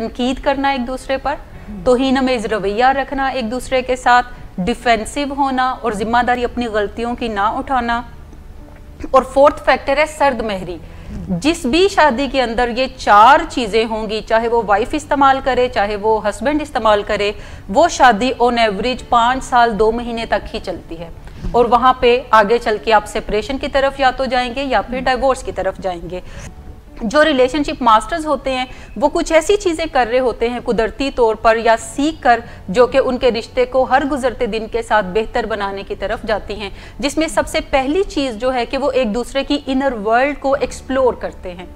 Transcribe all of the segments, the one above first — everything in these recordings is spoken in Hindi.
तनकीद करना एक दूसरे पर, तौहीन-आमेज़ रवैया रखना एक दूसरे के साथ, डिफेंसिव होना और जिम्मेदारी अपनी गलतियों की ना उठाना। और फोर्थ फैक्टर है सर्द महरी। जिस भी शादी के अंदर ये 4 चीजें होंगी, चाहे वो वाइफ इस्तेमाल करे चाहे वो हस्बैंड इस्तेमाल करे, वो शादी ऑन एवरेज 5 साल 2 महीने तक ही चलती है। और वहां पे आगे चल के आप सेपरेशन की तरफ या तो जाएंगे या फिर डाइवोर्स की तरफ जाएंगे। जो रिलेशनशिप मास्टर्स होते हैं वो कुछ ऐसी चीजें कर रहे होते हैं कुदरती तौर पर या सीख कर, जो कि उनके रिश्ते को हर गुजरते दिन के साथ बेहतर बनाने की तरफ जाती हैं, जिसमें सबसे पहली चीज जो है कि वो एक दूसरे की इनर वर्ल्ड को एक्सप्लोर करते हैं।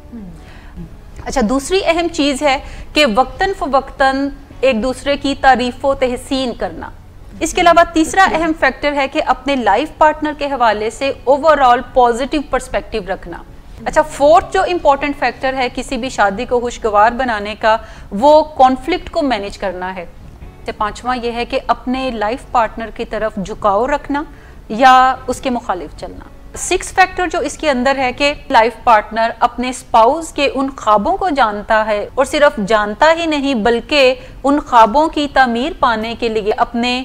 अच्छा, दूसरी अहम चीज है कि वक्तन फवक्तन एक दूसरे की तारीफो तहसीन करना। इसके अलावा तीसरा अहम फैक्टर है कि अपने लाइफ पार्टनर के हवाले से ओवरऑल पॉजिटिव पर्सपेक्टिव रखना। अच्छा, फोर्थ जो इम्पोर्टेंट फैक्टर है किसी भी शादी को खुशगवार बनाने का, वो कॉन्फ्लिक्ट को मैनेज करना है। पांचवा ये है कि अपने लाइफ पार्टनर की तरफ झुकाव रखना या उसके मुखालिफ चलना। 6 फैक्टर जो इसके अंदर है कि लाइफ पार्टनर अपने स्पाउस के उन ख्वाबों को जानता है और सिर्फ जानता ही नहीं बल्कि उन ख्वाबों की तामीर पाने के लिए अपने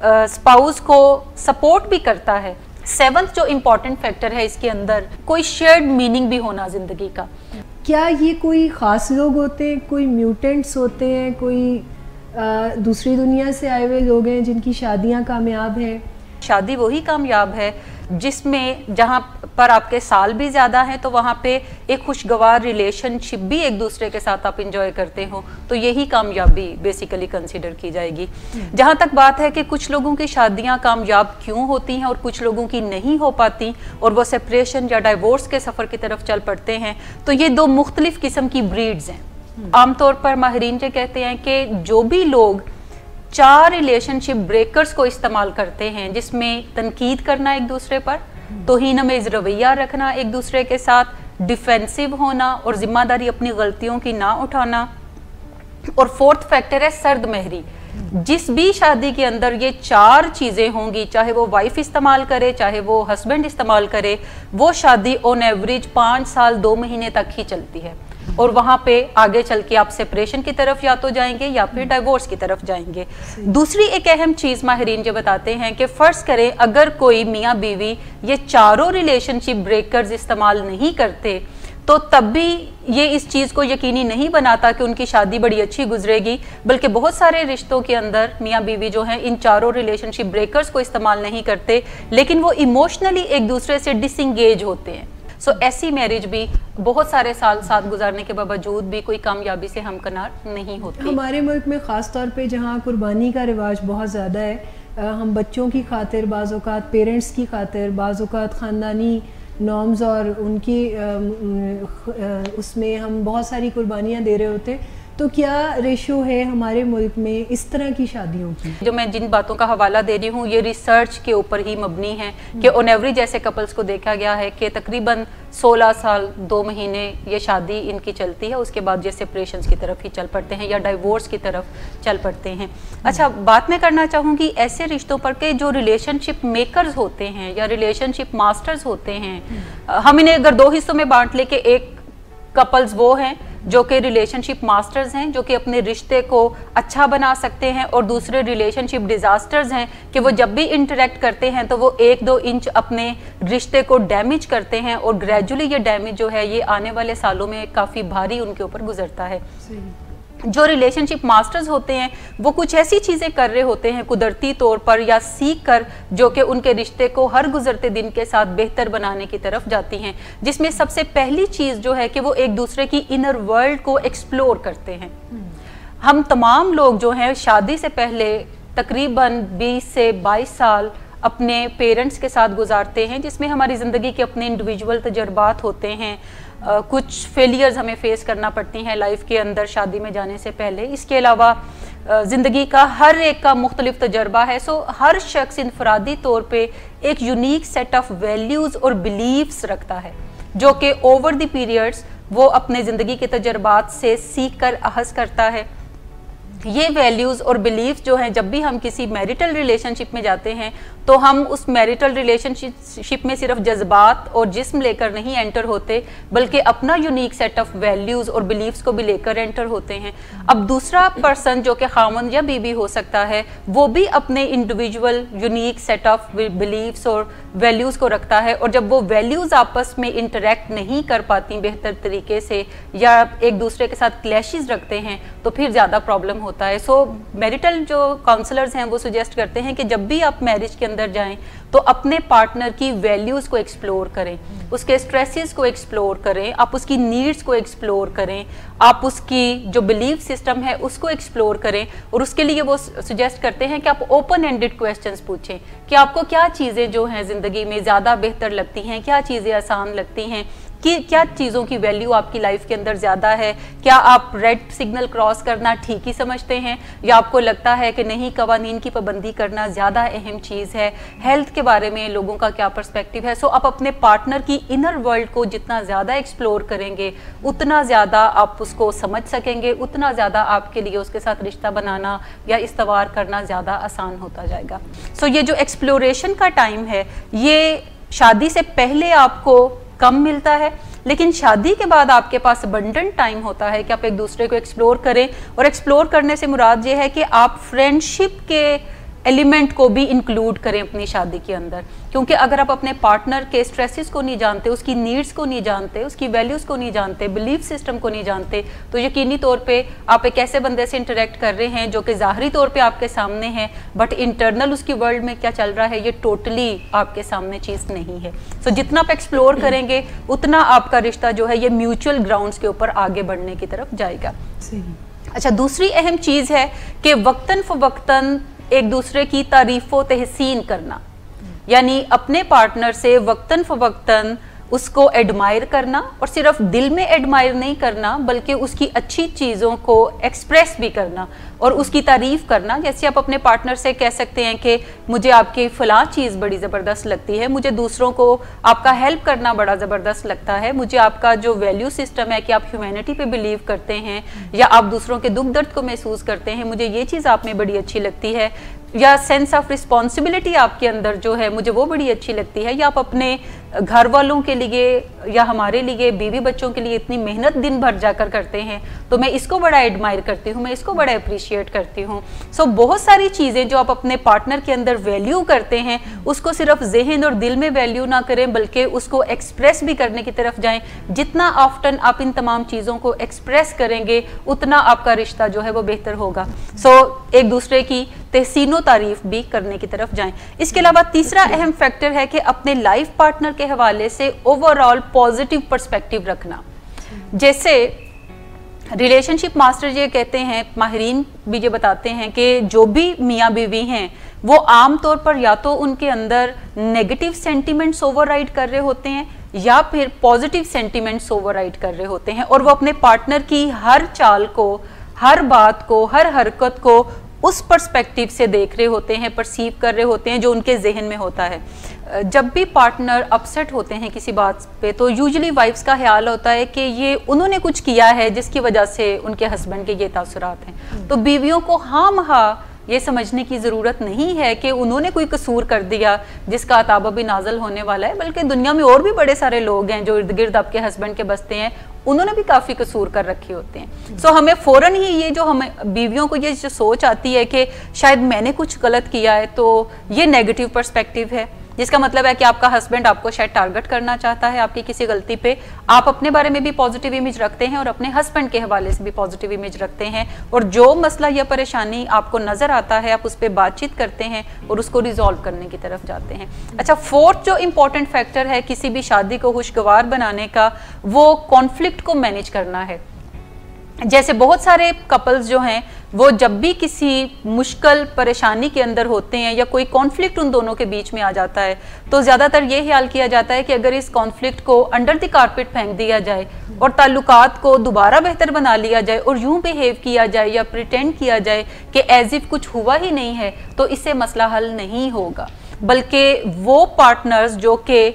स्पाउस को सपोर्ट भी करता है। 7th जो इम्पोर्टेंट फैक्टर है इसके अंदर, कोई शेयर्ड मीनिंग भी होना जिंदगी का। क्या ये कोई ख़ास लोग होते हैं, कोई म्यूटेंट्स होते हैं, कोई दूसरी दुनिया से आए हुए लोग हैं जिनकी शादियां कामयाब हैं? शादी वही कामयाब है जिसमें जहाँ पर आपके साल भी ज़्यादा हैं तो वहाँ पे एक खुशगवार रिलेशनशिप भी एक दूसरे के साथ आप इंजॉय करते हो, तो यही कामयाबी बेसिकली कंसीडर की जाएगी। जहाँ तक बात है कि कुछ लोगों की शादियाँ कामयाब क्यों होती हैं और कुछ लोगों की नहीं हो पाती और वो सेपरेशन या डाइवोर्स के सफ़र की तरफ चल पड़ते हैं, तो ये 2 मुख्तलिफ किस्म की ब्रीड्स हैं। आमतौर पर माहिरीन जो कहते हैं कि जो भी लोग 4 रिलेशनशिप ब्रेकर्स को इस्तेमाल करते हैं, जिसमें तनकीद करना एक दूसरे पर, तौहीन-आमेज़ रवैया रखना एक दूसरे के साथ, डिफेंसिव होना और जिम्मेदारी अपनी गलतियों की ना उठाना, और फोर्थ फैक्टर है सर्द महरी। जिस भी शादी के अंदर ये 4 चीजें होंगी, चाहे वो वाइफ इस्तेमाल करे चाहे वो हस्बैंड इस्तेमाल करे, वो शादी ऑन एवरेज 5 साल 2 महीने तक ही चलती है। और वहां पे आगे चल के आप सेपरेशन की तरफ या तो जाएंगे या फिर डाइवोर्स की तरफ जाएंगे। दूसरी एक अहम चीज माहिरीन जो बताते हैं कि फर्ज करें अगर कोई मियाँ बीवी ये 4 रिलेशनशिप ब्रेकर्स इस्तेमाल नहीं करते, तो तब भी ये इस चीज़ को यकीनी नहीं बनाता कि उनकी शादी बड़ी अच्छी गुजरेगी, बल्कि बहुत सारे रिश्तों के अंदर मियाँ बीवी जो हैं इन 4 रिलेशनशिप ब्रेकर्स को इस्तेमाल नहीं करते, लेकिन वो इमोशनली एक दूसरे से डिसंगेज होते हैं। सो ऐसी मैरिज भी बहुत सारे साल साथ गुजारने के बावजूद भी कोई कामयाबी से हमकनार नहीं होती। हमारे मुल्क में ख़ास तौर पे जहाँ कुर्बानी का रिवाज बहुत ज़्यादा है, हम बच्चों की खातिर, बाज़ औक़ात पेरेंट्स की खातिर, बाज़ औक़ात ख़ानदानी नॉर्म्स और उनकी उसमें हम बहुत सारी कुर्बानियाँ दे रहे होते हैं। तो क्या रेशो है हमारे मुल्क में इस तरह की शादियों की? जो मैं जिन बातों का हवाला दे रही हूँ ये रिसर्च के ऊपर ही मबनी है कि ऑन एवरेज ऐसे कपल्स को देखा गया है कि तकरीबन 16 साल 2 महीने ये शादी इनकी चलती है, उसके बाद ये सेपरेशंस की तरफ ही चल पड़ते हैं या डाइवोर्स की तरफ चल पड़ते हैं। अच्छा, बात मैं करना चाहूँगी ऐसे रिश्तों पर के जो रिलेशनशिप मेकर्स होते हैं या रिलेशनशिप मास्टर्स होते हैं। हम इन्हें अगर 2 हिस्सों में बांट ले कि एक कपल्स वो हैं जो कि रिलेशनशिप मास्टर्स हैं, जो कि अपने रिश्ते को अच्छा बना सकते हैं, और दूसरे रिलेशनशिप डिजास्टर्स हैं कि वो जब भी इंटरेक्ट करते हैं तो वो 1-2 इंच अपने रिश्ते को डैमेज करते हैं और ग्रेजुअली ये डैमेज जो है ये आने वाले सालों में काफ़ी भारी उनके ऊपर गुजरता है। जो रिलेशनशिप मास्टर्स होते हैं वो कुछ ऐसी चीज़ें कर रहे होते हैं कुदरती तौर पर या सीख कर, जो कि उनके रिश्ते को हर गुजरते दिन के साथ बेहतर बनाने की तरफ जाती हैं, जिसमें सबसे पहली चीज़ जो है कि वो एक दूसरे की इनर वर्ल्ड को एक्सप्लोर करते हैं। हम तमाम लोग जो हैं शादी से पहले तकरीबन 20 से 22 साल अपने पेरेंट्स के साथ गुजारते हैं, जिसमें हमारी ज़िंदगी के अपने इंडिविजुअल तजर्बात होते हैं। कुछ फेलियर्स हमें फेस करना पड़ती हैं लाइफ के अंदर शादी में जाने से पहले। इसके अलावा ज़िंदगी का हर एक का मुख्तलिफ तजर्बा है। सो हर शख्स इनफरादी तौर पे एक यूनिक सेट ऑफ वैल्यूज़ और बिलीव्स रखता है, जो कि ओवर द पीरियड्स वो अपने ज़िंदगी के तजर्बात से सीख कर अहस करता है। ये वैल्यूज़ और बिलीव्स जो हैं, जब भी हम किसी मैरिटल रिलेशनशिप में जाते हैं तो हम उस मैरिटल रिलेशनशिप में सिर्फ जज्बात और जिस्म लेकर नहीं एंटर होते, बल्कि अपना यूनिक सेट ऑफ वैल्यूज़ और बिलीव्स को भी लेकर एंटर होते हैं। अब दूसरा पर्सन जो कि खामन या बीवी हो सकता है, वो भी अपने individual unique set of believes और वैल्यूज़ को रखता है, और जब वो वैल्यूज़ आपस में इंटरेक्ट नहीं कर पाती बेहतर तरीके से या एक दूसरे के साथ क्लैशेस रखते हैं तो फिर ज़्यादा प्रॉब्लम होता है। सो मैरिटल जो काउंसलर्स हैं वो सुजेस्ट करते हैं कि जब भी आप मैरिज के अंदर जाएं तो अपने पार्टनर की वैल्यूज़ को एक्सप्लोर करें, उसके स्ट्रेसेस को एक्सप्लोर करें, आप उसकी नीड्स को एक्सप्लोर करें, आप उसकी जो बिलीफ सिस्टम है उसको एक्सप्लोर करें। और उसके लिए वो सुजेस्ट करते हैं कि आप ओपन एंडेड क्वेश्चंस पूछें कि आपको क्या चीज़ें जो हैं ज़िंदगी में ज़्यादा बेहतर लगती हैं, क्या चीज़ें आसान लगती हैं, कि क्या चीज़ों की वैल्यू आपकी लाइफ के अंदर ज़्यादा है, क्या आप रेड सिग्नल क्रॉस करना ठीक ही समझते हैं या आपको लगता है कि नहीं, कवानीन की पाबंदी करना ज़्यादा अहम चीज़ है, हेल्थ के बारे में लोगों का क्या पर्सपेक्टिव है। सो आप अपने पार्टनर की इनर वर्ल्ड को जितना ज़्यादा एक्सप्लोर करेंगे उतना ज़्यादा आप उसको समझ सकेंगे, उतना ज़्यादा आपके लिए उसके साथ रिश्ता बनाना या इस्तवार करना ज़्यादा आसान होता जाएगा। सो ये जो एक्सप्लोरेशन का टाइम है ये शादी से पहले आपको कम मिलता है, लेकिन शादी के बाद आपके पास अबंडेंट टाइम होता है कि आप एक दूसरे को एक्सप्लोर करें। और एक्सप्लोर करने से मुराद ये है कि आप फ्रेंडशिप के एलिमेंट को भी इंक्लूड करें अपनी शादी के अंदर, क्योंकि अगर आप अपने पार्टनर के स्ट्रेसेस को नहीं जानते, उसकी नीड्स को नहीं जानते, उसकी वैल्यूज़ को नहीं जानते, बिलीफ सिस्टम को नहीं जानते, तो यकीनी तौर पे आप एक ऐसे बंदे से इंटरेक्ट कर रहे हैं जो कि ज़ाहरी तौर पे आपके सामने है, बट इंटरनल उसकी वर्ल्ड में क्या चल रहा है ये टोटली आपके सामने चीज़ नहीं है। सो जितना आप एक्सप्लोर करेंगे उतना आपका रिश्ता जो है ये म्यूचुअल ग्राउंड्स के ऊपर आगे बढ़ने की तरफ जाएगा। अच्छा, दूसरी अहम चीज़ है कि वक्तन फ़वक्तन एक दूसरे की तारीफ़ व तहसीन करना, यानी अपने पार्टनर से वक्तन फ़वक्तन उसको एडमायर करना, और सिर्फ दिल में एडमायर नहीं करना बल्कि उसकी अच्छी चीज़ों को एक्सप्रेस भी करना और उसकी तारीफ़ करना। जैसे आप अपने पार्टनर से कह सकते हैं कि मुझे आपकी फ़लाँ चीज़ बड़ी ज़बरदस्त लगती है, मुझे दूसरों को आपका हेल्प करना बड़ा ज़बरदस्त लगता है, मुझे आपका जो वैल्यू सिस्टम है कि आप ह्यूमैनिटी पे बिलीव करते हैं या आप दूसरों के दुख दर्द को महसूस करते हैं, मुझे ये चीज़ आप में बड़ी अच्छी लगती है, या सेंस ऑफ रिस्पॉन्सिबिलिटी आपके अंदर जो है मुझे वो बड़ी अच्छी लगती है, या आप अपने घर वालों के लिए या हमारे लिए, बीवी बच्चों के लिए इतनी मेहनत दिन भर जाकर करते हैं, तो मैं इसको बड़ा एडमायर करती हूँ, मैं इसको बड़ा अप्रिशिएट करती हूँ। सो बहुत सारी चीज़ें जो आप अपने पार्टनर के अंदर वैल्यू करते हैं उसको सिर्फ जहन और दिल में वैल्यू ना करें बल्कि उसको एक्सप्रेस भी करने की तरफ जाएं। जितना ऑफ्टन आप इन तमाम चीज़ों को एक्सप्रेस करेंगे उतना आपका रिश्ता जो है वो बेहतर होगा। सो एक दूसरे की तहसीनो तारीफ भी करने की तरफ जाएं। इसके अलावा तीसरा अहम फैक्टर है कि अपने लाइफ पार्टनर के हवाले से ओवरऑल पॉजिटिव पर्सपेक्टिव रखना। जैसे रिलेशनशिप मास्टर ये कहते हैं, माहिरीन भी ये बताते हैं कि जो भी मियाँ बीवी हैं वो आम तौर पर या तो उनके अंदर नेगेटिव सेंटिमेंट्स ओवरराइड कर रहे होते हैं या फिर पॉजिटिव सेंटिमेंट्स ओवरराइड कर रहे होते हैं, और वो अपने पार्टनर की हर चाल को, हर बात को, हर हरकत को उस पर्सपेक्टिव से देख रहे होते हैं, परसीव कर रहे होते हैं जो उनके जहन में होता है। जब भी पार्टनर अपसेट होते हैं किसी बात पे तो यूजुअली वाइफ्स का ख्याल होता है कि ये उन्होंने कुछ किया है जिसकी वजह से उनके हस्बैंड के ये तासुरात हैं। तो बीवियों को खामखा ये समझने की ज़रूरत नहीं है कि उन्होंने कोई कसूर कर दिया जिसका अताबा भी नाजल होने वाला है, बल्कि दुनिया में और भी बड़े सारे लोग हैं जो इर्द गिर्द आपके हस्बैंड के बसते हैं, उन्होंने भी काफ़ी कसूर कर रखे होते हैं। सो हमें फ़ौरन ही ये जो हमें बीवियों को ये जो सोच आती है कि शायद मैंने कुछ गलत किया है, तो ये नेगेटिव पर्सपेक्टिव है, जिसका मतलब है कि आपका हस्बैंड आपको शायद टारगेट करना चाहता है आपकी किसी गलती पे। आप अपने बारे में भी पॉजिटिव इमेज रखते हैं और अपने हस्बैंड के हवाले से भी पॉजिटिव इमेज रखते हैं, और जो मसला या परेशानी आपको नजर आता है आप उस पर बातचीत करते हैं और उसको रिजॉल्व करने की तरफ जाते हैं। अच्छा, फोर्थ जो इंपॉर्टेंट फैक्टर है किसी भी शादी को खुशगवार बनाने का, वो कॉन्फ्लिक्ट को मैनेज करना है। जैसे बहुत सारे कपल्स जो हैं वो जब भी किसी मुश्किल परेशानी के अंदर होते हैं या कोई कॉन्फ्लिक्ट उन दोनों के बीच में आ जाता है तो ज़्यादातर ये ख्याल किया जाता है कि अगर इस कॉन्फ्लिक्ट को अंडर द कारपेट फेंक दिया जाए और ताल्लुकात को दोबारा बेहतर बना लिया जाए और यूं बिहेव किया जाए या प्रिटेंड किया जाए कि एज इफ कुछ हुआ ही नहीं है, तो इससे मसला हल नहीं होगा। बल्कि वो पार्टनर्स जो कि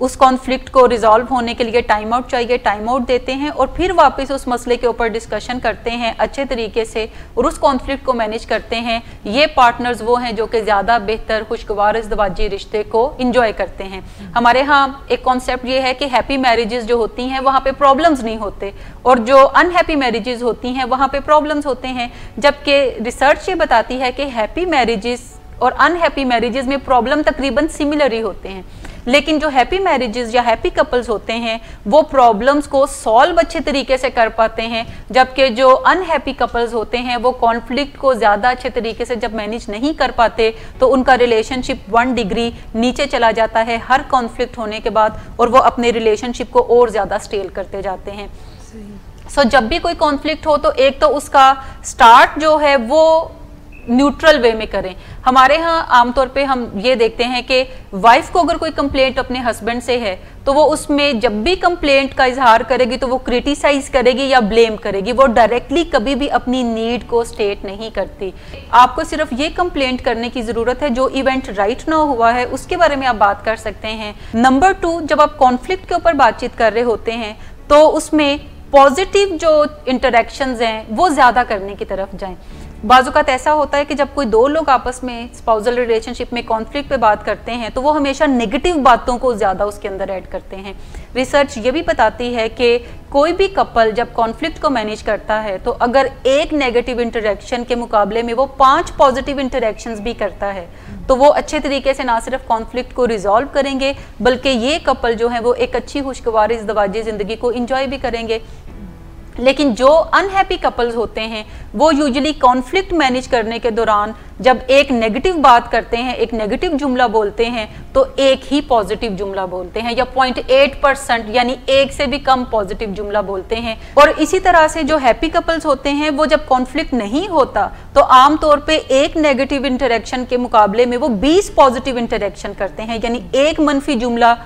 उस कॉन्फ्लिक्ट को रिजॉल्व होने के लिए टाइम आउट चाहिए, टाइम आउट देते हैं और फिर वापस उस मसले के ऊपर डिस्कशन करते हैं अच्छे तरीके से और उस कॉन्फ्लिक्ट को मैनेज करते हैं। ये पार्टनर्स वो हैं जो कि ज़्यादा बेहतर खुशगवार इज़्दिवाजी रिश्ते को इंजॉय करते हैं। हमारे यहाँ एक कॉन्सेप्ट ये है कि हैप्पी मैरिजेस जो होती हैं वहाँ पे प्रॉब्लम्स नहीं होते और जो अनहैप्पी मैरिजेस होती हैं वहाँ पे प्रॉब्लम्स होते हैं, जबकि रिसर्च ये बताती है कि हैप्पी मैरिजेस और अनहैप्पी मैरिजेस में प्रॉब्लम तकरीबन सिमिलर ही होते हैं, लेकिन जो हैप्पी मैरिजेस या हैप्पी कपल्स होते हैं वो प्रॉब्लम्स को सॉल्व अच्छे तरीके से कर पाते हैं, जबकि जो अनहैप्पी कपल्स होते हैं वो कॉन्फ्लिक्ट को ज़्यादा अच्छे तरीके से जब मैनेज नहीं कर पाते तो उनका रिलेशनशिप 1 डिग्री नीचे चला जाता है हर कॉन्फ्लिक्ट होने के बाद और वो अपने रिलेशनशिप को और ज़्यादा स्टेल करते जाते हैं। सो जब भी कोई कॉन्फ्लिक्ट हो तो एक तो उसका स्टार्ट जो है वो न्यूट्रल वे में करें। हमारे यहाँ आमतौर पे हम ये देखते हैं कि वाइफ को अगर कोई कंप्लेंट अपने हस्बैंड से है तो वो उसमें जब भी कंप्लेंट का इजहार करेगी तो वो क्रिटिसाइज करेगी या ब्लेम करेगी, वो डायरेक्टली कभी भी अपनी नीड को स्टेट नहीं करती। आपको सिर्फ ये कंप्लेंट करने की जरूरत है जो इवेंट राइट ना हुआ है उसके बारे में आप बात कर सकते हैं। नंबर 2, जब आप कॉन्फ्लिक्ट के ऊपर बातचीत कर रहे होते हैं तो उसमें पॉजिटिव जो इंटरेक्शंस हैं वो ज्यादा करने की तरफ जाएं। बाज़-औक़ात ऐसा होता है कि जब कोई 2 लोग आपस में स्पाउसल रिलेशनशिप में कॉन्फ्लिक्ट पे बात करते हैं तो वो हमेशा नेगेटिव बातों को ज़्यादा उसके अंदर ऐड करते हैं। रिसर्च ये भी बताती है कि कोई भी कपल जब कॉन्फ्लिक्ट को मैनेज करता है तो अगर एक नेगेटिव इंटरेक्शन के मुकाबले में वो 5 पॉजिटिव इंटरेक्शंस भी करता है तो वो अच्छे तरीके से ना सिर्फ कॉन्फ्लिक्ट को रिजॉल्व करेंगे बल्कि ये कपल जो है वो एक अच्छी खुशगवार इज़्दिवाजी ज़िंदगी को इंजॉय भी करेंगे। लेकिन जो अनहैप्पी कपल्स होते हैं वो यूजुअली कॉन्फ्लिक्ट मैनेज करने के दौरान जब एक नेगेटिव बात करते हैं, एक नेगेटिव जुमला बोलते हैं तो एक ही पॉजिटिव जुमला बोलते हैं या 0.8% यानी एक से भी कम पॉजिटिव जुमला बोलते हैं। और इसी तरह से जो हैप्पी कपल्स होते हैं वो जब कॉन्फ्लिक्ट नहीं होता तो आमतौर पे एक नेगेटिव इंटरेक्शन के मुकाबले में वो 20 पॉजिटिव इंटरेक्शन करते हैं, यानी एक मनफी जुमला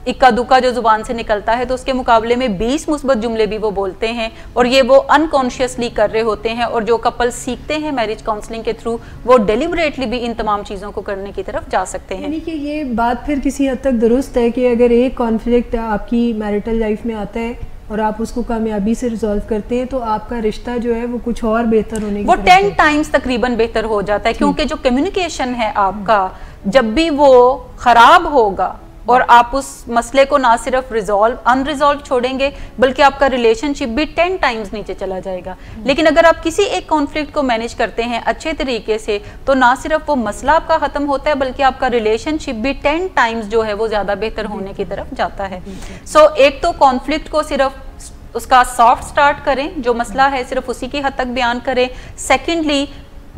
इक्का दुक्का जो जुबान से निकलता है तो उसके मुकाबले में 20 मुस्बत जुमले भी वो बोलते हैं और ये वो अनकॉन्शियसली कर रहे होते हैं। और जो कपल सीखते हैं मैरिज काउंसलिंग के थ्रू वो डेलिबरेटली भी इन तमाम चीज़ों को करने की तरफ जा सकते हैं। यानी कि ये बात फिर किसी हद तक दुरुस्त है कि अगर एक कॉन्फ्लिक्ट आपकी मैरिटल लाइफ में आता है और आप उसको कामयाबी से रिजॉल्व करते हैं तो आपका रिश्ता जो है वो कुछ और बेहतर होने की वो 10 टाइम्स तकरीबन बेहतर हो जाता है, क्योंकि जो कम्युनिकेशन है आपका जब भी वो खराब होगा और आप उस मसले को ना सिर्फ अनरिजॉल्व छोड़ेंगे बल्कि आपका रिलेशनशिप भी 10 टाइम्स नीचे चला जाएगा। लेकिन अगर आप किसी एक कॉन्फ्लिक्ट को मैनेज करते हैं अच्छे तरीके से तो ना सिर्फ वो मसला आपका खत्म होता है बल्कि आपका रिलेशनशिप भी 10 टाइम्स जो है वो ज्यादा बेहतर होने की तरफ जाता है। सो एक तो कॉन्फ्लिक्ट को सिर्फ उसका सॉफ्ट स्टार्ट करें, जो मसला है सिर्फ उसी की हद तक बयान करें। सेकेंडली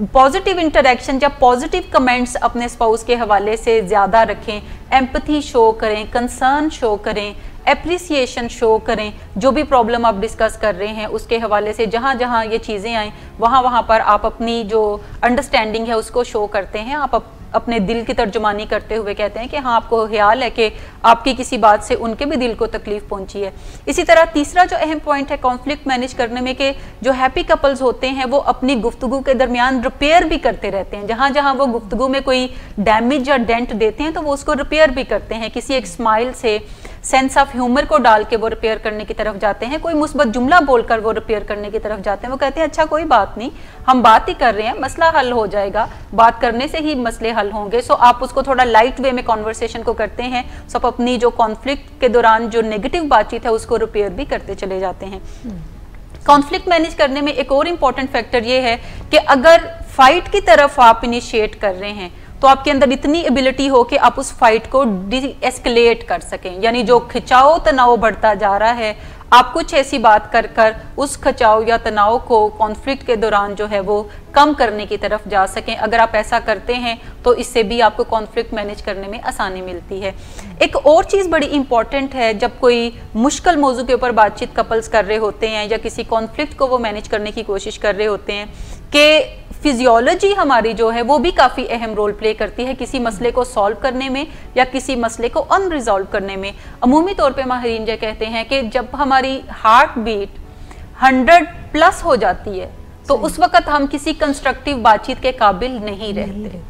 पॉजिटिव इंटरेक्शन या पॉजिटिव कमेंट्स अपने स्पाउस के हवाले से ज़्यादा रखें, एम्पैथी शो करें, कंसर्न शो करें, एप्रिसिएशन शो करें। जो भी प्रॉब्लम आप डिस्कस कर रहे हैं उसके हवाले से जहाँ जहाँ ये चीज़ें आएँ वहाँ पर आप अपनी जो अंडरस्टैंडिंग है उसको शो करते हैं। आप अपने दिल की तर्जुमानी करते हुए कहते हैं कि हाँ आपको ख्याल है कि आपकी किसी बात से उनके भी दिल को तकलीफ पहुंची है। इसी तरह तीसरा जो अहम पॉइंट है कॉन्फ्लिक्ट मैनेज करने में कि जो हैप्पी कपल्स होते हैं वो अपनी गुफ्तगू के दरमियान रिपेयर भी करते रहते हैं। जहाँ जहाँ वो गुफ्तगू में कोई डैमेज या डेंट देते हैं तो वो उसको रिपेयर भी करते हैं, किसी एक स्माइल से, सेंस ऑफ ह्यूमर को डाल के वो रिपेयर करने की तरफ जाते हैं, कोई मुस्बत जुमला बोलकर वो रिपेयर करने की तरफ जाते हैं। वो कहते हैं अच्छा कोई बात नहीं, हम बात ही कर रहे हैं, मसला हल हो जाएगा, बात करने से ही मसले हल होंगे। सो आप उसको थोड़ा लाइट वे में कॉन्वर्सेशन को करते हैं। सो आप अपनी जो कॉन्फ्लिक्ट के दौरान जो नेगेटिव बातचीत है उसको रिपेयर भी करते चले जाते हैं। कॉन्फ्लिक्ट मैनेज करने में एक और इम्पॉर्टेंट फैक्टर ये है कि अगर फाइट की तरफ आप इनिशिएट कर रहे हैं तो आपके अंदर इतनी एबिलिटी हो कि आप उस फाइट को डी-एस्केलेट कर सकें, यानी जो खिंचाव तनाव बढ़ता जा रहा है आप कुछ ऐसी बात कर कर उस खिंचाव या तनाव को कॉन्फ्लिक्ट के दौरान जो है वो कम करने की तरफ जा सकें। अगर आप ऐसा करते हैं तो इससे भी आपको कॉन्फ्लिक्ट मैनेज करने में आसानी मिलती है। एक और चीज़ बड़ी इंपॉर्टेंट है, जब कोई मुश्किल मौजू के ऊपर बातचीत कपल्स कर रहे होते हैं या किसी कॉन्फ्लिक्ट को वो मैनेज करने की कोशिश कर रहे होते हैं, कि फिजियोलॉजी हमारी जो है वो भी काफ़ी अहम रोल प्ले करती है किसी मसले को सॉल्व करने में या किसी मसले को अनरिजॉल्व करने में। अमूमी तौर पे माहिरीन ये कहते हैं कि जब हमारी हार्ट बीट 100+ हो जाती है तो उस वक्त हम किसी कंस्ट्रक्टिव बातचीत के काबिल नहीं रहते।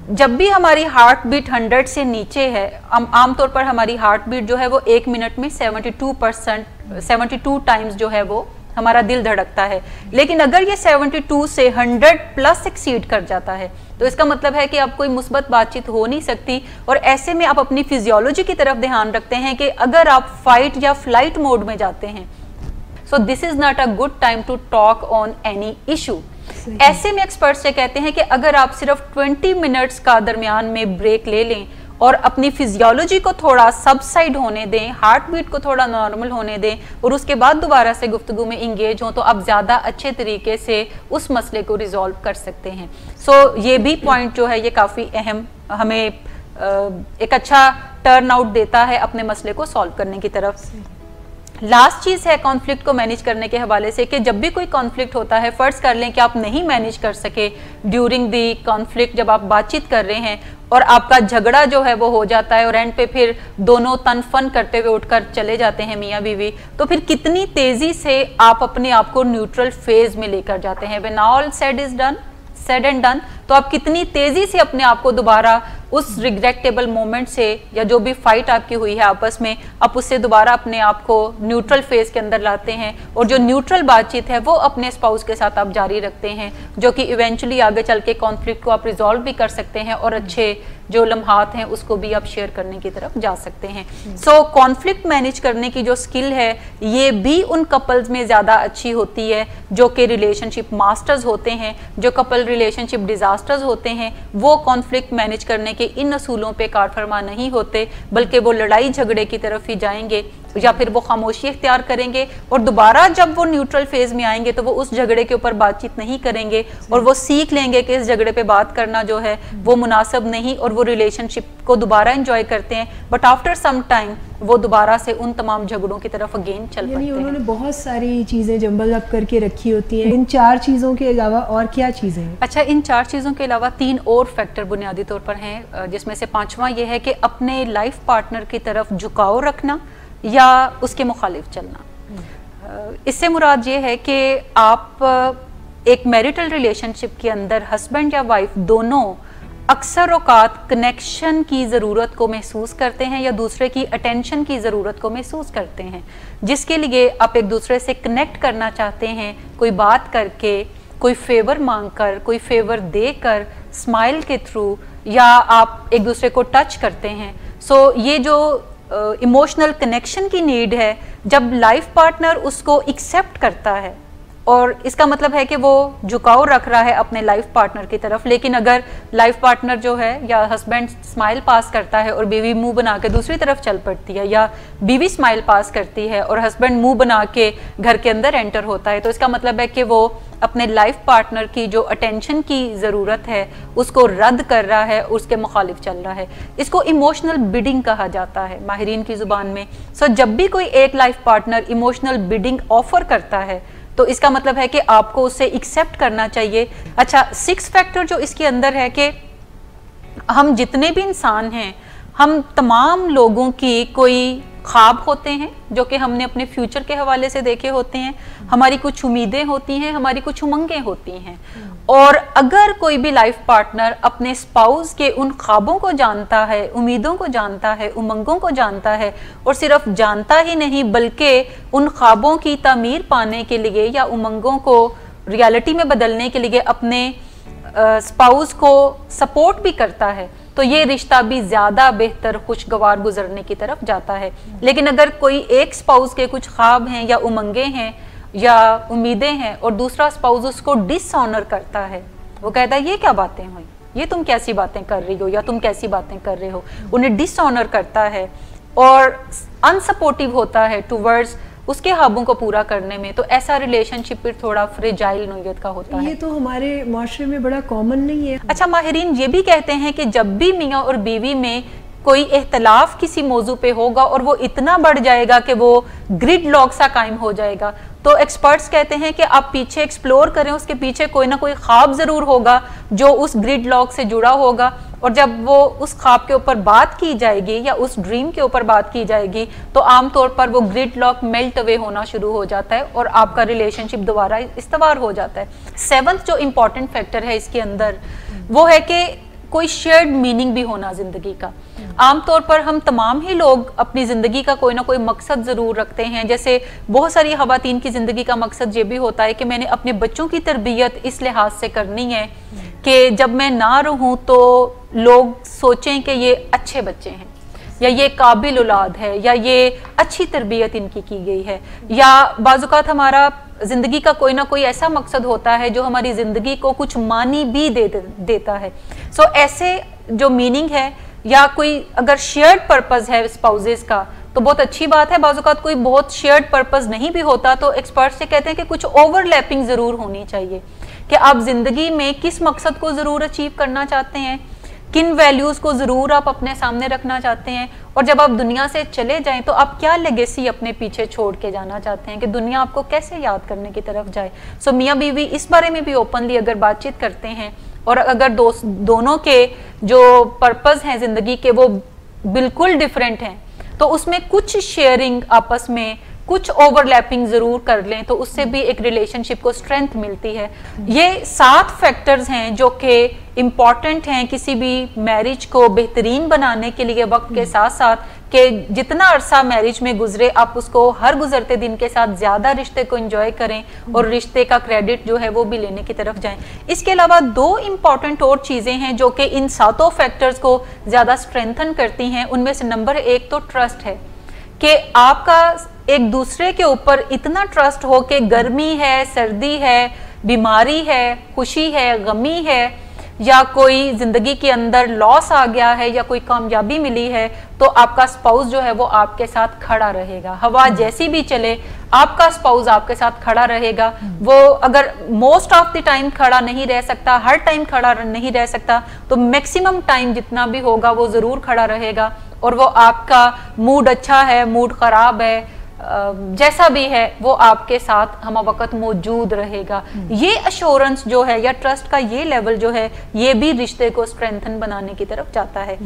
जब भी हमारी हार्ट बीट 100 से नीचे है, आमतौर पर हमारी हार्ट बीट जो है वो 1 मिनट में 72 टाइम्स जो है वो हमारा दिल धड़कता है। लेकिन अगर ये 72 से 100 प्लस एक्सीड कर जाता है तो इसका मतलब है कि अब कोई मुस्बत बातचीत हो नहीं सकती। और ऐसे में आप अपनी फिजियोलॉजी की तरफ ध्यान रखते हैं कि अगर आप फाइट या फ्लाइट मोड में जाते हैं, so this is not a good time to talk on any issue. ऐसे में एक्सपर्ट्स ये कहते हैं कि अगर आप सिर्फ 20 मिनट्स का दरमियान में ब्रेक ले लें और अपनी फिजियोलॉजी को थोड़ा सबसाइड होने दें, हार्ट बीट को थोड़ा नॉर्मल होने दें और उसके बाद दोबारा से गुफ्तगू में इंगेज हों, तो आप ज़्यादा अच्छे तरीके से उस मसले को रिजॉल्व कर सकते हैं। सो ये भी पॉइंट जो है ये काफ़ी अहम, हमें एक अच्छा टर्न आउट देता है अपने मसले को सॉल्व करने की तरफ। लास्ट चीज़ है कॉन्फ्लिक्ट को मैनेज करने के हवाले से कि जब भी कोई कॉन्फ्लिक्ट होता है, फ़र्ज़ कर लें कि आप नहीं मैनेज कर सके ड्यूरिंग दी कॉन्फ्लिक्ट, जब आप बातचीत कर रहे हैं और आपका झगड़ा जो है वो हो जाता है और एंड पे फिर दोनों तन फन करते हुए उठकर चले जाते हैं मियाँ बीवी, तो फिर कितनी तेज़ी से आप अपने आप को न्यूट्रल फेज में लेकर जाते हैं। When all said and done, तो आप कितनी तेजी से अपने आप को दोबारा उस रिग्रेटेबल मोमेंट से या जो भी फाइट आपकी हुई है आपस में, आप उससे दोबारा अपने आप को न्यूट्रल फेज के अंदर लाते हैं और जो न्यूट्रल बातचीत है वो अपने स्पाउस के साथ आप जारी रखते हैं, जो कि इवेंचुअली आगे चल के कॉन्फ्लिक्ट को आप रिजॉल्व भी कर सकते हैं और अच्छे जो लम्हात हैं उसको भी आप शेयर करने की तरफ जा सकते हैं। सो कॉन्फ्लिक्ट मैनेज करने की जो स्किल है ये भी उन कपल्स में ज़्यादा अच्छी होती है जो कि रिलेशनशिप मास्टर्स होते हैं। जो कपल रिलेशनशिप डिजास्टर्स होते हैं वो कॉन्फ्लिक्ट मैनेज करने के इन असूलों पे कार फरमा नहीं होते, बल्कि वो लड़ाई झगड़े की तरफ ही जाएंगे या फिर वो खामोशी इख्तियार करेंगे और दोबारा जब वो न्यूट्रल फेज में आएंगे तो वो उस झगड़े के ऊपर बातचीत नहीं करेंगे और वो सीख लेंगे कि इस झगड़े पे बात करना जो है वो मुनासिब नहीं और वो रिलेशनशिप को दोबारा एंजॉय करते हैं, बट आफ्टर सम टाइम वो दोबारा से उन तमाम झगड़ों की तरफ अगेन चल पड़ते हैं। उन्होंने बहुत सारी चीज़ें जंबल अप करके रखी होती हैं। इन 4 चीज़ों के अलावा और क्या चीज़ें हैं? अच्छा, इन 4 चीज़ों के अलावा 3 और फैक्टर बुनियादी तौर पर हैं, जिसमें से 5वां ये है कि अपने लाइफ पार्टनर की तरफ झुकाव रखना या उसके मुखालिफ चलना। इससे मुराद ये है कि आप एक मैरिटल रिलेशनशिप के अंदर हस्बैंड या वाइफ दोनों अक्सर औकात कनेक्शन की ज़रूरत को महसूस करते हैं या दूसरे की अटेंशन की ज़रूरत को महसूस करते हैं, जिसके लिए आप एक दूसरे से कनेक्ट करना चाहते हैं, कोई बात करके, कोई फेवर मांगकर, कोई फेवर देकर, स्माइल के थ्रू, या आप एक दूसरे को टच करते हैं। सो ये जो इमोशनल कनेक्शन की नीड है, जब लाइफ पार्टनर उसको एक्सेप्ट करता है और इसका मतलब है कि वो झुकाव रख रहा है अपने लाइफ पार्टनर की तरफ, लेकिन अगर लाइफ पार्टनर जो है या हस्बैंड स्माइल पास करता है और बीवी मुंह बना के दूसरी तरफ चल पड़ती है, या बीवी स्माइल पास करती है और हस्बैंड मुंह बना के घर के अंदर एंटर होता है, तो इसका मतलब है कि वो अपने लाइफ पार्टनर की जो अटेंशन की ज़रूरत है उसको रद्द कर रहा है, उसके मुखालिफ चल रहा है। इसको इमोशनल बिडिंग कहा जाता है माहिरीन की ज़ुबान में। सो जब भी कोई एक life partner emotional bidding offer करता है तो इसका मतलब है कि आपको उसे एक्सेप्ट करना चाहिए। अच्छा, 6 फैक्टर जो इसके अंदर है कि हम जितने भी इंसान हैं, हम तमाम लोगों की कोई ख्वाब होते हैं जो कि हमने अपने फ्यूचर के हवाले से देखे होते हैं, हमारी कुछ उम्मीदें होती हैं, हमारी कुछ उमंगें होती हैं, और अगर कोई भी लाइफ पार्टनर अपने स्पाउस के उन ख्वाबों को जानता है, उम्मीदों को जानता है, उमंगों को जानता है, और सिर्फ जानता ही नहीं बल्कि उन ख्वाबों की तामीर पाने के लिए या उमंगों को रियलिटी में बदलने के लिए अपने स्पाउस को सपोर्ट भी करता है, तो ये रिश्ता भी ज़्यादा बेहतर खुशगवार गुजरने की तरफ जाता है। लेकिन अगर कोई एक स्पाउस के कुछ ख्वाब हैं या उमंगे हैं या उम्मीदें हैं और दूसरा स्पाउस उसको डिसऑनर करता है, वो कहता है ये क्या बातें हुई, ये तुम कैसी बातें कर रही हो या तुम कैसी बातें कर रहे हो, उन्हें डिसऑनर करता है और अनसपोर्टिव होता है टुवर्ड्स उसके ख्वाबों को पूरा करने में, तो ऐसा रिलेशनशिप फिर थोड़ा फ्रेजाइल नोयत का होता है। ये तो हमारे माशरे में बड़ा कॉमन नहीं है। अच्छा, माहिरीन ये भी कहते हैं कि जब भी मियाँ और बीवी में कोई इख्तलाफ किसी मौजू पे होगा और वो इतना बढ़ जाएगा कि वो ग्रिड लॉक सा कायम हो जाएगा, तो एक्सपर्ट्स कहते हैं कि आप पीछे एक्सप्लोर करें, उसके पीछे कोई ना कोई ख्वाब ज़रूर होगा जो उस ग्रिड लॉक से जुड़ा होगा, और जब वो उस ख्वाब के ऊपर बात की जाएगी या उस ड्रीम के ऊपर बात की जाएगी तो आमतौर पर वो ग्रिड लॉक मेल्ट अवे होना शुरू हो जाता है और आपका रिलेशनशिप दोबारा इस्तवार हो जाता है। 7th जो इम्पॉर्टेंट फैक्टर है इसके अंदर वो है कि कोई शेयर्ड मीनिंग भी होना जिंदगी का। आमतौर पर हम तमाम ही लोग अपनी जिंदगी का कोई ना कोई मकसद जरूर रखते हैं। जैसे बहुत सारी खवातीन की जिंदगी का मकसद ये भी होता है कि मैंने अपने बच्चों की तरबियत इस लिहाज से करनी है कि जब मैं ना रहूं तो लोग सोचें कि ये अच्छे बच्चे हैं, या ये काबिल औलाद है, या ये अच्छी तरबियत इनकी की गई है। या बाज़-औक़ात हमारा जिंदगी का कोई ना कोई ऐसा मकसद होता है जो हमारी जिंदगी को कुछ मानी भी देता है। सो ऐसे जो मीनिंग है, या कोई अगर शेयर्ड पर्पस है स्पाउसेस का तो बहुत अच्छी बात है। बाज़-औक़ात कोई बहुत शेयर्ड पर्पस नहीं भी होता तो एक्सपर्ट्स से कहते हैं कि कुछ ओवरलैपिंग जरूर होनी चाहिए कि आप जिंदगी में किस मकसद को जरूर अचीव करना चाहते हैं, किन वैल्यूज को जरूर आप अपने सामने रखना चाहते हैं, और जब आप दुनिया से चले जाएं तो आप क्या लेगेसी अपने पीछे छोड़ के जाना चाहते हैं कि दुनिया आपको कैसे याद करने की तरफ जाए। सो मियाँ बीवी इस बारे में भी ओपनली अगर बातचीत करते हैं, और अगर दोनों के जो पर्पस हैं जिंदगी के वो बिल्कुल डिफरेंट हैं, तो उसमें कुछ शेयरिंग आपस में, कुछ ओवरलैपिंग जरूर कर लें तो उससे भी एक रिलेशनशिप को स्ट्रेंथ मिलती है। ये 7 फैक्टर्स हैं जो कि इम्पॉर्टेंट हैं किसी भी मैरिज को बेहतरीन बनाने के लिए, वक्त के साथ साथ कि जितना अरसा मैरिज में गुजरे आप उसको हर गुजरते दिन के साथ ज्यादा रिश्ते को एंजॉय करें और रिश्ते का क्रेडिट जो है वो भी लेने की तरफ जाएं। इसके अलावा 2 इम्पॉर्टेंट और चीजें हैं जो कि इन 7 फैक्टर्स को ज्यादा स्ट्रेंथन करती हैं। उनमें से नंबर 1 तो ट्रस्ट है कि आपका एक दूसरे के ऊपर इतना ट्रस्ट हो कि गर्मी है, सर्दी है, बीमारी है, खुशी है, गमी है, या कोई जिंदगी के अंदर लॉस आ गया है या कोई कामयाबी मिली है, तो आपका स्पाउस जो है वो आपके साथ खड़ा रहेगा। हवा जैसी भी चले आपका स्पाउस आपके साथ खड़ा रहेगा। वो अगर मोस्ट ऑफ द टाइम खड़ा नहीं रह सकता, हर टाइम खड़ा नहीं रह सकता, तो मैक्सिमम टाइम जितना भी होगा वो जरूर खड़ा रहेगा, और वो आपका मूड अच्छा है, मूड खराब है, जैसा भी है वो आपके साथ हम वक्त मौजूद रहेगा। ये अश्योरेंस जो है या ट्रस्ट का ये लेवल जो है ये भी रिश्ते को स्ट्रेंथन बनाने की तरफ जाता है।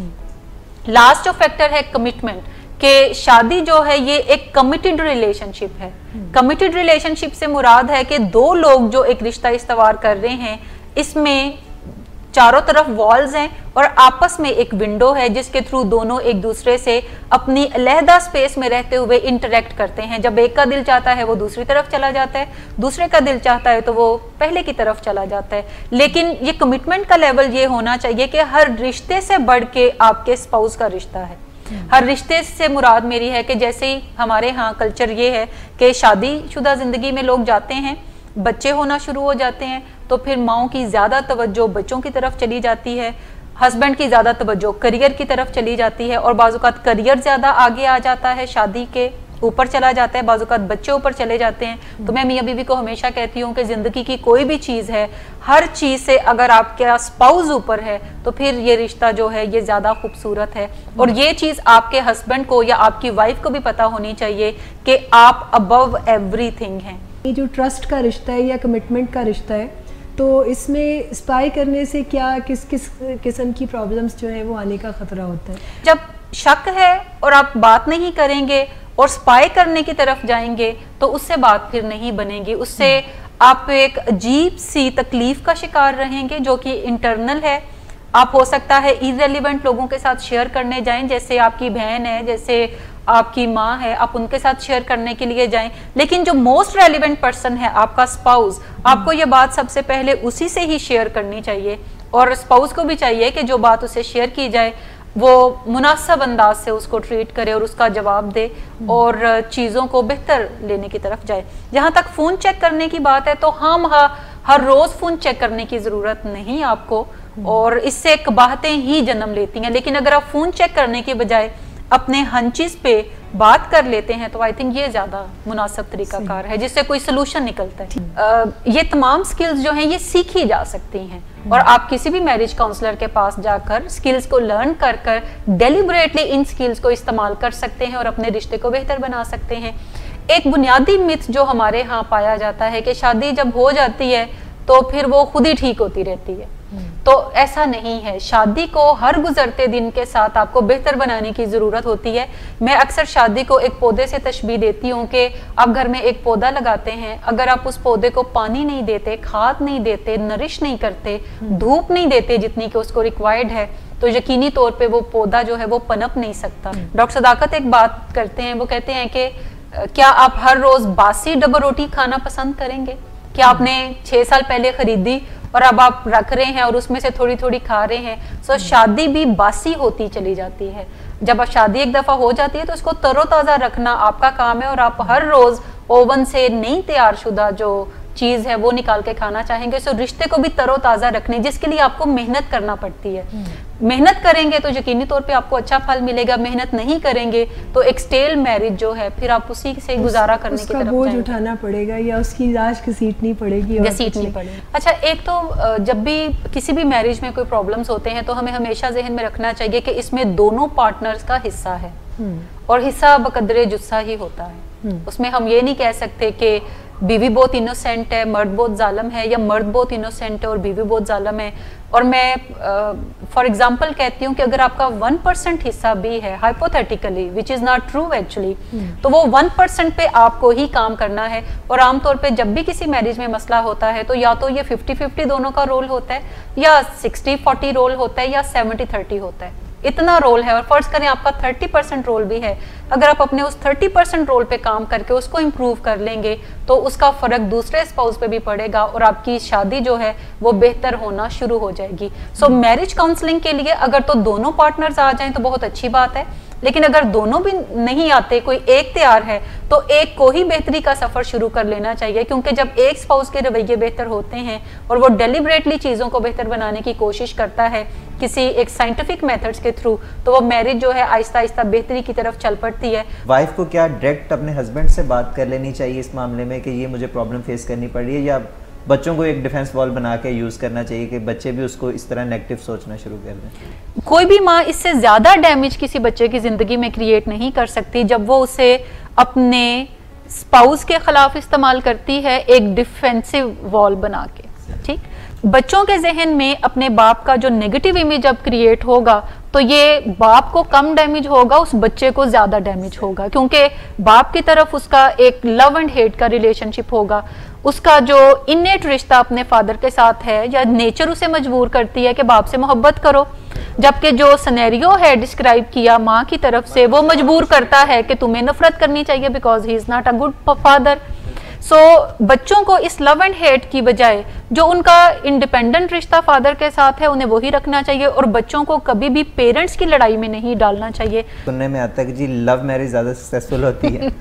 लास्ट जो फैक्टर है कमिटमेंट, कि शादी जो है ये एक कमिटेड रिलेशनशिप है। कमिटेड रिलेशनशिप से मुराद है कि 2 लोग जो एक रिश्ता इस्तवार कर रहे हैं, इसमें चारों तरफ वॉल्स हैं और आपस में एक विंडो है जिसके थ्रू दोनों एक दूसरे से अपनी अलहदा स्पेस में रहते हुए इंटरेक्ट करते हैं। जब एक का दिल चाहता है वो दूसरी तरफ चला जाता है, दूसरे का दिल चाहता है तो वो पहले की तरफ चला जाता है। लेकिन ये कमिटमेंट का लेवल ये होना चाहिए कि हर रिश्ते से बढ़ के आपके स्पाउस का रिश्ता है। हर रिश्ते से मुराद मेरी है कि जैसे ही हमारे यहाँ कल्चर ये है कि शादीशुदा जिंदगी में लोग जाते हैं, बच्चे होना शुरू हो जाते हैं, तो फिर माओं की ज्यादा तवज्जो बच्चों की तरफ चली जाती है, हस्बैंड की ज्यादा तवज्जो करियर की तरफ चली जाती है, और बाज़-औक़ात करियर ज्यादा आगे आ जाता है, शादी के ऊपर चला जाता है, बाज़-औक़ात बच्चे ऊपर चले जाते हैं। तो मैं मियाँ बीवी को हमेशा कहती हूँ कि जिंदगी की कोई भी चीज़ है, हर चीज़ से अगर आपका स्पाउस ऊपर है तो फिर ये रिश्ता जो है ये ज़्यादा खूबसूरत है। और ये चीज़ आपके हस्बैंड को या आपकी वाइफ को भी पता होनी चाहिए कि आप अबव एवरीथिंग हैं। ये जो ट्रस्ट का रिश्ता है या कमिटमेंट का रिश्ता है, तो इसमें स्पाई करने से क्या किस किस किस्म की प्रॉब्लम्स जो है वो आने का खतरा होता है? जब शक है और आप बात नहीं करेंगे और स्पाई करने की तरफ जाएंगे तो उससे बात फिर नहीं बनेगी, उससे आप एक अजीब सी तकलीफ का शिकार रहेंगे जो कि इंटरनल है। आप हो सकता है इररिलेवेंट लोगों के साथ शेयर करने जाएं, जैसे आपकी बहन है, जैसे आपकी माँ है, आप उनके साथ शेयर करने के लिए जाएं, लेकिन जो मोस्ट रेलिवेंट पर्सन है आपका स्पाउस, आपको ये बात सबसे पहले उसी से ही शेयर करनी चाहिए। और स्पाउस को भी चाहिए कि जो बात उसे शेयर की जाए वो मुनासिब अंदाज से उसको ट्रीट करे और उसका जवाब दे और चीज़ों को बेहतर लेने की तरफ जाए। जहाँ तक फ़ोन चेक करने की बात है तो हम हर रोज़ फ़ोन चेक करने की ज़रूरत नहीं आपको, और इससे कबाहतें ही जन्म लेती हैं। लेकिन अगर आप फ़ोन चेक करने के बजाय अपने हंचिस पे बात कर लेते हैं तो आई थिंक ये ज्यादा मुनासिब तरीकाकार है जिससे कोई सोल्यूशन निकलता है। ये तमाम स्किल्स जो हैं ये सीखी जा सकती हैं, और आप किसी भी मैरिज काउंसलर के पास जाकर स्किल्स को लर्न कर कर डेलिबरेटली इन स्किल्स को इस्तेमाल कर सकते हैं और अपने रिश्ते को बेहतर बना सकते हैं। एक बुनियादी मिथ जो हमारे यहाँ पाया जाता है कि शादी जब हो जाती है तो फिर वो खुद ही ठीक होती रहती है। तो ऐसा नहीं है। शादी को हर गुजरते दिन के साथ आपको बेहतर बनाने की जरूरत होती है। मैं अक्सर शादी को एक पौधे से तशबीह देती हूँ कि आप घर में एक पौधा लगाते हैं, अगर आप उस पौधे को पानी नहीं देते, खाद नहीं देते, नरिश नहीं करते, धूप नहीं देते जितनी कि उसको रिक्वायर्ड है, तो यकीनी तौर पे वो पौधा जो है वो पनप नहीं सकता। डॉक्टर सदाकत एक बात करते हैं, वो कहते हैं कि क्या आप हर रोज बासी डबल रोटी खाना पसंद करेंगे? क्या आपने 6 साल पहले खरीदी और अब आप रख रहे हैं और उसमें से थोड़ी थोड़ी खा रहे हैं? सो शादी भी बासी होती चली जाती है। जब शादी एक दफा हो जाती है तो उसको तरोताजा रखना आपका काम है, और आप हर रोज ओवन से नई तैयारशुदा जो चीज है वो निकाल के खाना चाहेंगे। सो रिश्ते को भी तरोताजा रखने, जिसके लिए आपको मेहनत करना पड़ती है। मेहनत करेंगे तो यकीनी तौर पे आपको अच्छा फल मिलेगा, मेहनत नहीं करेंगे तो एक स्टेल मैरिज जो है फिर आप उसी से गुजारा करने की तरफ बोझ उठाना पड़ेगा या उसकी लाश घसीटनी पड़ेगी और घसीटनी पड़ेगी। अच्छा, एक तो जब भी किसी भी मैरिज में कोई प्रॉब्लम्स होते हैं तो हमें हमेशा जहन में रखना चाहिए कि इसमें दोनों पार्टनर्स का हिस्सा है, और हिस्सा बकदरे जुस्सा ही होता है। उसमें हम ये नहीं कह सकते कि बीवी बहुत इनोसेंट है, मर्द बहुत जालिम है, या मर्द बहुत इनोसेंट है और बीवी बहुत जालिम है। और मैं फॉर एग्जांपल कहती हूँ कि अगर आपका 1% हिस्सा भी है, hypothetically, which is not true actually, तो वो 1% पे आपको ही काम करना है। और आमतौर पे जब भी किसी मैरिज में मसला होता है तो या तो ये 50-50 दोनों का रोल होता है, या 60-40 रोल होता है, या 70-30 होता है। इतना रोल है। और फर्ज करें आपका 30% रोल भी है, अगर आप अपने उस 30% रोल पे काम करके उसको इम्प्रूव कर लेंगे तो उसका फर्क दूसरे स्पाउस पे भी पड़ेगा और आपकी शादी जो है वो बेहतर होना शुरू हो जाएगी। सो मैरिज काउंसलिंग के लिए अगर तो दोनों पार्टनर्स आ जाएं तो बहुत अच्छी बात है, लेकिन अगर दोनों भी नहीं आते, कोई एक तैयार है, तो एक को ही बेहतरी का सफर शुरू कर लेना चाहिए। क्योंकि जब एक स्पाउस के रवैये बेहतर होते हैं और वो डेलिबरेटली चीजों को बेहतर बनाने की कोशिश करता है किसी एक साइंटिफिक मेथड्स के थ्रू, तो वो मैरिज जो है आहिस्ता आहिस्ता बेहतरी की तरफ चल पड़ती है। वाइफ को क्या डायरेक्ट अपने हस्बैंड से बात कर लेनी चाहिए इस मामले में कि ये मुझे प्रॉब्लम फेस करनी पड़ रही है, या बच्चों को एक डिफेंस वॉल बना के यूज करना चाहिए कि बच्चे भी उसको इस तरह नेगेटिव सोचना शुरू कर दें? कोई भी माँ इससे ज्यादा डैमेज किसी बच्चे की जिंदगी में क्रिएट नहीं कर सकती जब वो उसे अपने स्पाउस के खिलाफ इस्तेमाल करती है एक डिफेंसिव वॉल बना के। ठीक, बच्चों के जहन में अपने बाप का जो नेगेटिव इमेज अब क्रिएट होगा तो ये बाप को कम डैमेज होगा, उस बच्चे को ज्यादा डैमेज होगा, क्योंकि बाप की तरफ उसका एक लव एंड हेट का रिलेशनशिप होगा। उसका जो इनेट रिश्ता अपने फादर के साथ है, या नेचर उसे मजबूर करती है कि बाप से मोहब्बत करो, जबकि जो सिनेरियो है डिस्क्राइब किया माँ की तरफ से वो मजबूर करता है कि तुम्हें नफरत करनी चाहिए because he is not a good father. So बच्चों को इस लव एंड हेट की बजाय जो उनका इंडिपेंडेंट रिश्ता फादर के साथ है उन्हें वही रखना चाहिए, और बच्चों को कभी भी पेरेंट्स की लड़ाई में नहीं डालना चाहिए। सुनने में आता है कि जी लव मैरिज ज़्यादा सक्सेसफुल होती है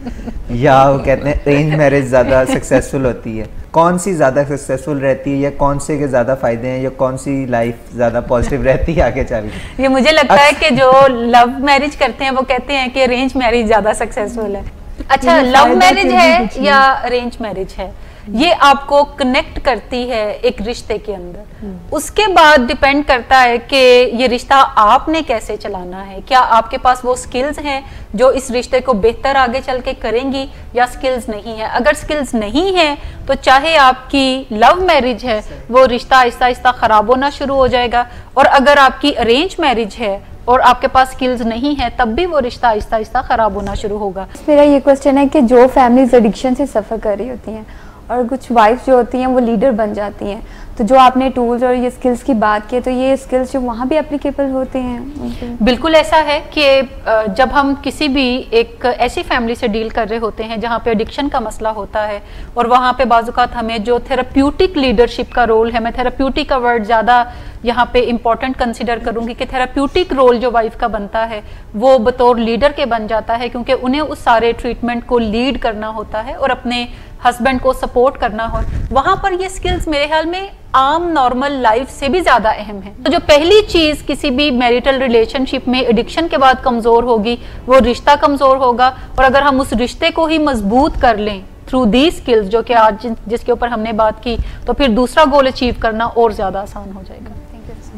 या वो कहते हैं अरेंज मैरिज ज़्यादा सक्सेसफुल होती है, कौन सी ज़्यादा सक्सेसफुल रहती है, या कौन से के ज़्यादा फायदे हैं, या कौन सी लाइफ ज़्यादा पॉजिटिव रहती है आगे चल के? ये मुझे लगता है कि जो लव मैरिज करते हैं वो कहते हैं कि अरेंज मैरिज ज़्यादा सक्सेसफुल है। अच्छा, लव मैरिज है या अरेंज मैरिज है, ये आपको कनेक्ट करती है एक रिश्ते के अंदर। उसके बाद डिपेंड करता है कि ये रिश्ता आपने कैसे चलाना है। क्या आपके पास वो स्किल्स हैं जो इस रिश्ते को बेहतर आगे चल के करेंगी, या स्किल्स नहीं है? अगर स्किल्स नहीं है तो चाहे आपकी लव मैरिज है वो रिश्ता आहिस्ता आहिस्ता खराब होना शुरू हो जाएगा, और अगर आपकी अरेंज मैरिज है और आपके पास स्किल्स नहीं है तब भी वो रिश्ता आहिस्ता आहिस्ता खराब होना शुरू होगा। मेरा ये क्वेश्चन है कि जो फैमिलीज एडिक्शन से सफ़र कर रही होती हैं और कुछ वाइफ जो होती हैं वो लीडर बन जाती हैं, तो जो आपने टूल्स और ये स्किल्स की बात की, तो ये स्किल्स जो वहाँ भी एप्लीकेबल होते हैं? बिल्कुल ऐसा है कि जब हम किसी भी एक ऐसी फैमिली से डील कर रहे होते हैं जहाँ पे एडिक्शन का मसला होता है, और वहाँ पे बाजुकात हमें जो थेराप्यूटिक लीडरशिप का रोल है, मैं थेराप्यूटिक का वर्ड ज़्यादा यहाँ पे इम्पॉर्टेंट कंसिडर करूँगी कि थेराप्यूटिक रोल जो वाइफ का बनता है वो बतौर लीडर के बन जाता है, क्योंकि उन्हें उस सारे ट्रीटमेंट को लीड करना होता है और अपने हस्बैंड को सपोर्ट करना हो। वहां पर ये स्किल्स मेरे ख्याल में आम नॉर्मल लाइफ से भी ज्यादा अहम है। तो जो पहली चीज किसी भी मैरिटल रिलेशनशिप में एडिक्शन के बाद कमजोर होगी वो रिश्ता कमजोर होगा, और अगर हम उस रिश्ते को ही मजबूत कर लें थ्रू दी स्किल्स जो कि आज जिसके ऊपर हमने बात की, तो फिर दूसरा गोल अचीव करना और ज्यादा आसान हो जाएगा।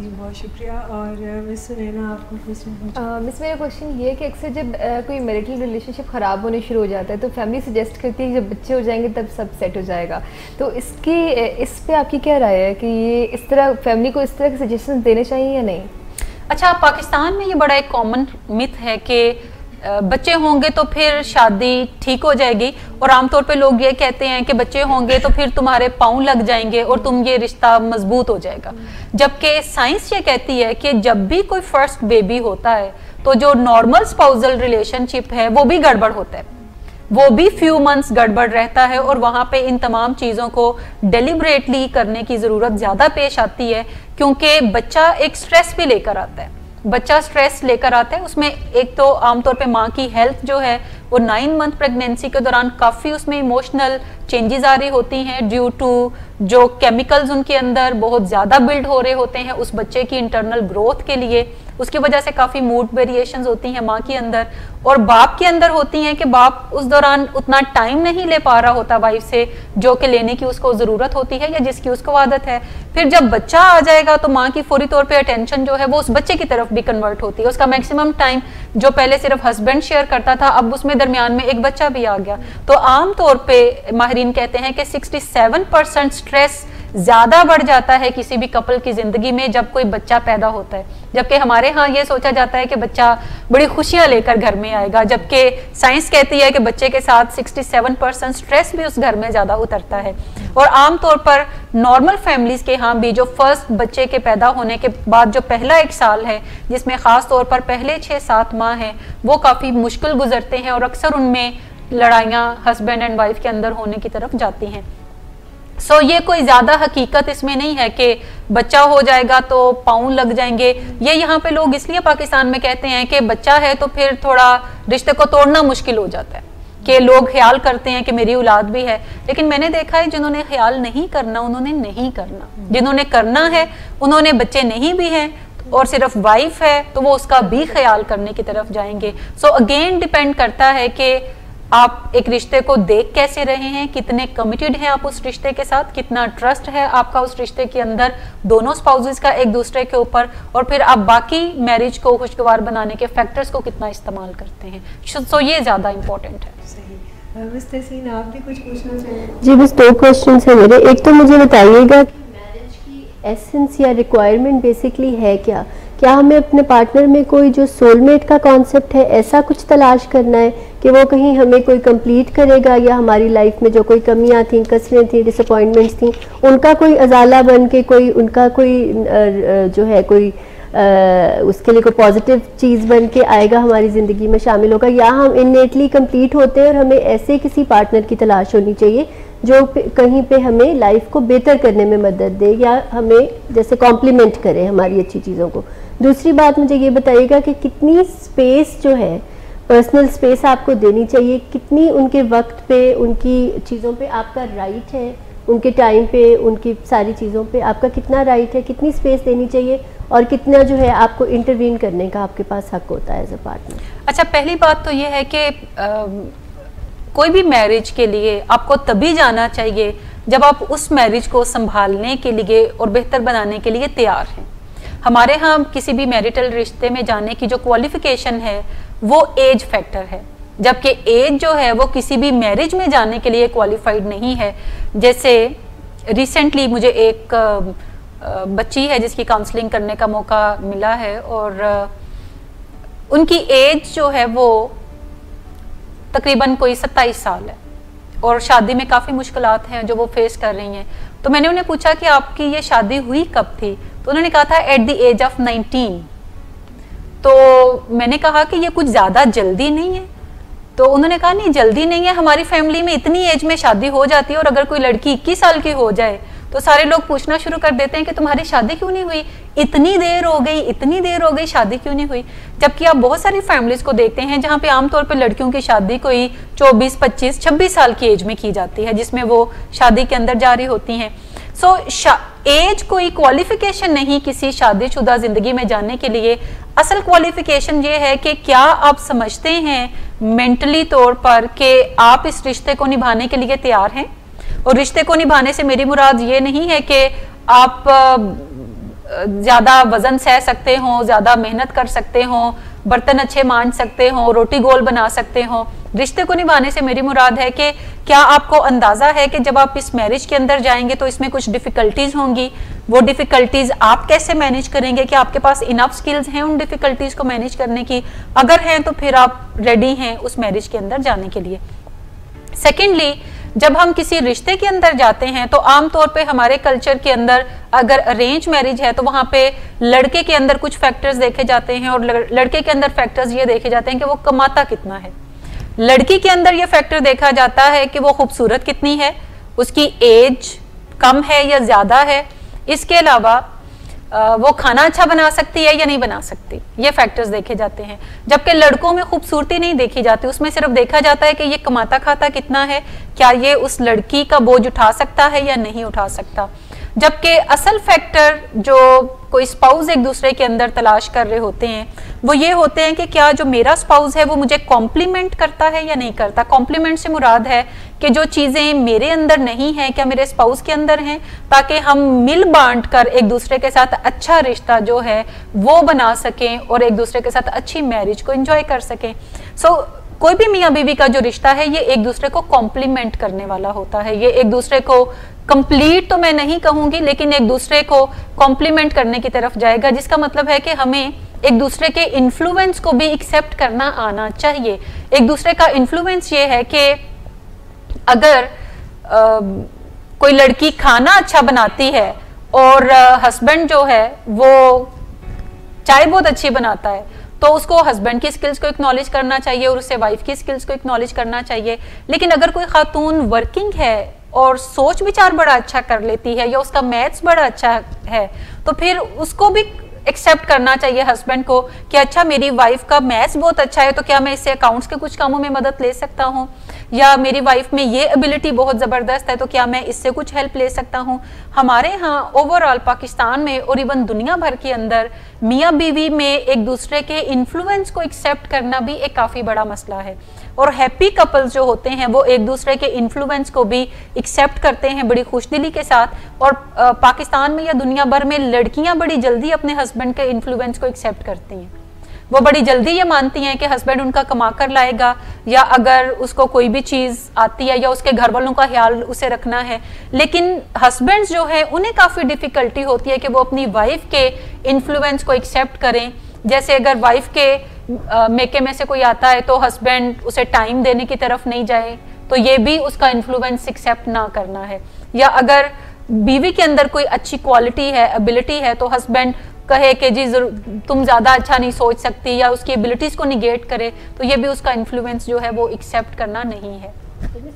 जी बहुत शुक्रिया। और मिस सुनैना आपको क्वेश्चन मिस मेरा क्वेश्चन ये है कि अक्सर जब कोई मैरिटल रिलेशनशिप ख़राब होने शुरू हो जाता है तो फैमिली सजेस्ट करती है कि जब बच्चे हो जाएंगे तब सब सेट हो जाएगा, तो इस पे आपकी क्या राय है कि ये इस तरह फैमिली को इस तरह के सजेशन देने चाहिए या नहीं? अच्छा, पाकिस्तान में ये बड़ा एक कॉमन मिथ है कि बच्चे होंगे तो फिर शादी ठीक हो जाएगी, और आमतौर पे लोग ये कहते हैं कि बच्चे होंगे तो फिर तुम्हारे पाँव लग जाएंगे और तुम ये रिश्ता मजबूत हो जाएगा। जबकि साइंस ये कहती है कि जब भी कोई फर्स्ट बेबी होता है तो जो नॉर्मल स्पाउसल रिलेशनशिप है वो भी गड़बड़ होता है, वो भी फ्यू मंथ्स गड़बड़ रहता है, और वहाँ पे इन तमाम चीज़ों को डेलिबरेटली करने की ज़रूरत ज़्यादा पेश आती है, क्योंकि बच्चा एक स्ट्रेस भी लेकर आता है। बच्चा स्ट्रेस लेकर आता है, उसमें एक तो आमतौर पे माँ की हेल्थ जो है वो 9 मंथ प्रेगनेंसी के दौरान काफ़ी उसमें इमोशनल चेंजेस आ रही होती हैं ड्यू टू जो केमिकल्स उनके अंदर बहुत ज़्यादा बिल्ड हो रहे होते हैं उस बच्चे की इंटरनल ग्रोथ के लिए। उसकी वजह से काफ़ी मूड वेरिएशंस होती हैं माँ के अंदर, और बाप के अंदर होती हैं कि बाप उस दौरान उतना टाइम नहीं ले पा रहा होता वाइफ से जो कि लेने की उसको ज़रूरत होती है या जिसकी उसको आदत है। फिर जब बच्चा आ जाएगा तो माँ की फौरी तौर पे अटेंशन जो है वो उस बच्चे की तरफ भी कन्वर्ट होती है। उसका मैक्सिमम टाइम जो पहले सिर्फ हस्बैंड शेयर करता था, अब उसमें दरमियान में एक बच्चा भी आ गया। तो आम तौर पे माहिरीन कहते हैं कि 67% स्ट्रेस ज्यादा बढ़ जाता है किसी भी कपल की जिंदगी में जब कोई बच्चा पैदा होता है, जबकि हमारे यहाँ ये सोचा जाता है कि बच्चा बड़ी खुशियां लेकर घर में आएगा, जबकि साइंस कहती है कि बच्चे के साथ 67% स्ट्रेस भी उस घर में ज्यादा उतरता है। और आमतौर पर नॉर्मल फैमिलीज के यहाँ भी जो फर्स्ट बच्चे के पैदा होने के बाद जो पहला 1 साल है, जिसमें खास तौर पर पहले 6-7 माह हैं, वो काफी मुश्किल गुजरते हैं और अक्सर उनमें लड़ाइयाँ हस्बैंड एंड वाइफ के अंदर होने की तरफ जाती हैं। सो ये कोई ज्यादा हकीकत इसमें नहीं है कि बच्चा हो जाएगा तो पाँव लग जाएंगे। ये यहाँ पे लोग इसलिए पाकिस्तान में कहते हैं कि बच्चा है तो फिर थोड़ा रिश्ते को तोड़ना मुश्किल हो जाता है, कि लोग ख्याल करते हैं कि मेरी औलाद भी है। लेकिन मैंने देखा है जिन्होंने ख्याल नहीं करना उन्होंने नहीं करना, जिन्होंने करना है उन्होंने बच्चे नहीं भी हैं और सिर्फ वाइफ है तो वो उसका भी ख्याल करने की तरफ जाएंगे। सो अगेन डिपेंड करता है कि आप एक रिश्ते को देख कैसे रहे हैं, कितने कमिटेड हैं आप उस रिश्ते के साथ, कितना ट्रस्ट है आपका उस रिश्ते के अंदर दोनों स्पाउसेस का एक दूसरे के ऊपर, और फिर आप बाकी मैरिज को खुशगवार बनाने के फैक्टर्स को कितना इस्तेमाल करते हैं। सो ये ज़्यादा इम्पोर्टेंट है। सही। मिस तहसीन आप भी कुछ पूछना चाहेंगे? जी बस 2 क्वेश्चन है मेरे। एक तो मुझे बताइएगा कि मैरिज की एसेंस या रिक्वायरमेंट बेसिकली है क्या? क्या हमें अपने पार्टनर में कोई जो सोलमेट का कॉन्सेप्ट है ऐसा कुछ तलाश करना है कि वो कहीं हमें कोई कंप्लीट करेगा, या हमारी लाइफ में जो कोई कमियां थी, कसरें थी, डिसअपॉइंटमेंट्स थी, उनका कोई अजाला बन के कोई उनका कोई जो है कोई उसके लिए कोई पॉजिटिव चीज़ बन के आएगा, हमारी ज़िंदगी में शामिल होगा, या हम इननेटली कंप्लीट होते हैं और हमें ऐसे किसी पार्टनर की तलाश होनी चाहिए जो कहीं पे हमें लाइफ को बेहतर करने में मदद दे या हमें जैसे कॉम्प्लीमेंट करे हमारी अच्छी चीज़ों को। दूसरी बात मुझे ये बताइएगा कि कितनी स्पेस जो है पर्सनल स्पेस आपको देनी चाहिए, कितनी उनके वक्त पे उनकी चीज़ों पे आपका राइट है, उनके टाइम पे उनकी सारी चीज़ों पे आपका कितना राइट है, कितनी स्पेस देनी चाहिए, और कितना जो है आपको इंटरवीन करने का आपके पास हक होता है एज अ पार्टनर। अच्छा, पहली बात तो ये है कि कोई भी मैरिज के लिए आपको तभी जाना चाहिए जब आप उस मैरिज को संभालने के लिए और बेहतर बनाने के लिए तैयार हैं। हमारे यहाँ किसी भी मैरिटल रिश्ते में जाने की जो क्वालिफिकेशन है वो एज फैक्टर है, जबकि एज जो है वो किसी भी मैरिज में जाने के लिए क्वालिफाइड नहीं है। जैसे रिसेंटली मुझे एक बच्ची है जिसकी काउंसलिंग करने का मौका मिला है, और उनकी एज जो है वो तकरीबन कोई 27 साल है और शादी में काफ़ी मुश्किलात हैं जो वो फेस कर रही हैं। तो मैंने उन्हें पूछा कि आपकी ये शादी हुई कब थी, तो उन्होंने कहा था एट द एज ऑफ 19। तो मैंने कहा कि ये कुछ ज़्यादा जल्दी नहीं है, तो उन्होंने कहा नहीं जल्दी नहीं है, हमारी फैमिली में इतनी एज में शादी हो जाती है, और अगर कोई लड़की 21 साल की हो जाए तो सारे लोग पूछना शुरू कर देते हैं कि तुम्हारी शादी क्यों नहीं हुई, इतनी देर हो गई, इतनी देर हो गई, शादी क्यों नहीं हुई। जबकि आप बहुत सारी फैमिलीज को देखते हैं जहाँ पे आमतौर पर लड़कियों की शादी कोई 24, 25, 26 साल की एज में की जाती है, जिसमें वो शादी के अंदर जा रही होती हैं। सो एज कोई क्वालिफिकेशन नहीं किसी शादीशुदा जिंदगी में जाने के लिए। असल क्वालिफिकेशन ये है कि क्या आप समझते हैं मेंटली तौर पर कि आप इस रिश्ते को निभाने के लिए तैयार हैं। और रिश्ते को निभाने से मेरी मुराद ये नहीं है कि आप ज़्यादा वजन सह सकते हो, ज़्यादा मेहनत कर सकते हो, बर्तन अच्छे मांज सकते हो, रोटी गोल बना सकते हो। रिश्ते को निभाने से मेरी मुराद है कि क्या आपको अंदाज़ा है कि जब आप इस मैरिज के अंदर जाएंगे तो इसमें कुछ डिफ़िकल्टीज़ होंगी, वो डिफ़िकल्टीज़ आप कैसे मैनेज करेंगे, कि आपके पास इनफ स्किल्स हैं उन डिफ़िकल्टीज़ को मैनेज करने की? अगर हैं तो फिर आप रेडी हैं उस मैरिज के अंदर जाने के लिए। सेकेंडली, जब हम किसी रिश्ते के अंदर जाते हैं तो आमतौर पे हमारे कल्चर के अंदर अगर अरेंज मैरिज है तो वहाँ पे लड़के के अंदर कुछ फैक्टर्स देखे जाते हैं और लड़के के अंदर फैक्टर्स ये देखे जाते हैं कि वो कमाता कितना है। लड़की के अंदर ये फैक्टर देखा जाता है कि वो खूबसूरत कितनी है, उसकी एज कम है या ज़्यादा है, इसके अलावा वो खाना अच्छा बना सकती है या नहीं बना सकती, ये फैक्टर्स देखे जाते हैं। जबकि लड़कों में खूबसूरती नहीं देखी जाती, उसमें सिर्फ देखा जाता है कि ये कमाता खाता कितना है, क्या ये उस लड़की का बोझ उठा सकता है या नहीं उठा सकता। जबकि असल फैक्टर जो कोई स्पाउस एक दूसरे के अंदर तलाश कर रहे होते हैं वो ये होते हैं कि क्या जो मेरा स्पाउस है वो मुझे कॉम्प्लीमेंट करता है या नहीं करता। कॉम्प्लीमेंट से मुराद है कि जो चीज़ें मेरे अंदर नहीं हैं क्या मेरे स्पाउस के अंदर हैं, ताकि हम मिल बांट कर एक दूसरे के साथ अच्छा रिश्ता जो है वो बना सकें और एक दूसरे के साथ अच्छी मैरिज को एंजॉय कर सकें। कोई भी मियाँ बीवी का जो रिश्ता है ये एक दूसरे को कॉम्प्लीमेंट करने वाला होता है, ये एक दूसरे को कंप्लीट तो मैं नहीं कहूंगी लेकिन एक दूसरे को कॉम्प्लीमेंट करने की तरफ जाएगा, जिसका मतलब है कि हमें एक दूसरे के इन्फ्लुएंस को भी एक्सेप्ट करना आना चाहिए। एक दूसरे का इन्फ्लुएंस ये है कि अगर कोई लड़की खाना अच्छा बनाती है और हस्बैंड जो है वो चाय बहुत अच्छी बनाता है तो उसको हस्बैंड की स्किल्स को एक्नॉलेज करना चाहिए और उससे वाइफ की स्किल्स को एक्नॉलेज करना चाहिए। लेकिन अगर कोई खातून वर्किंग है और सोच विचार बड़ा अच्छा कर लेती है या उसका मैथ्स बड़ा अच्छा है तो फिर उसको भी एक्सेप्ट करना चाहिए हस्बैंड को कि अच्छा मेरी वाइफ का मैथ्स बहुत अच्छा है तो क्या मैं इससे अकाउंट्स के कुछ कामों में मदद ले सकता हूँ, या मेरी वाइफ में ये एबिलिटी बहुत ज़बरदस्त है तो क्या मैं इससे कुछ हेल्प ले सकता हूँ। हमारे यहाँ ओवरऑल पाकिस्तान में और इवन दुनिया भर के अंदर मियाँ बीवी में एक दूसरे के इन्फ्लुएंस को एक्सेप्ट करना भी एक काफ़ी बड़ा मसला है और हैप्पी कपल्स जो होते हैं वो एक दूसरे के इन्फ्लुएंस को भी एक्सेप्ट करते हैं बड़ी खुशदिली के साथ। और पाकिस्तान में या दुनिया भर में लड़कियां बड़ी जल्दी अपने हस्बैंड के इन्फ्लुएंस को एक्सेप्ट करती हैं, वो बड़ी जल्दी ये मानती हैं कि हस्बैंड उनका कमा कर लाएगा या अगर उसको कोई भी चीज़ आती है या उसके घर वालों का ख्याल उसे रखना है। लेकिन हस्बैंड्स जो है उन्हें काफ़ी डिफ़िकल्टी होती है कि वो अपनी वाइफ के इन्फ्लुएंस को एक्सेप्ट करें। जैसे अगर वाइफ के मेके में से कोई आता है तो हस्बैंड उसे टाइम देने की तरफ नहीं जाए तो ये भी उसका इन्फ्लुएंस एक्सेप्ट ना करना है। या अगर बीवी के अंदर कोई अच्छी क्वालिटी है, एबिलिटी है तो हस्बैंड कहे कि जी तुम ज़्यादा अच्छा नहीं सोच सकती या उसकी एबिलिटीज़ को निगेट करे तो ये भी उसका इन्फ्लुएंस जो है वो एक्सेप्ट करना नहीं है।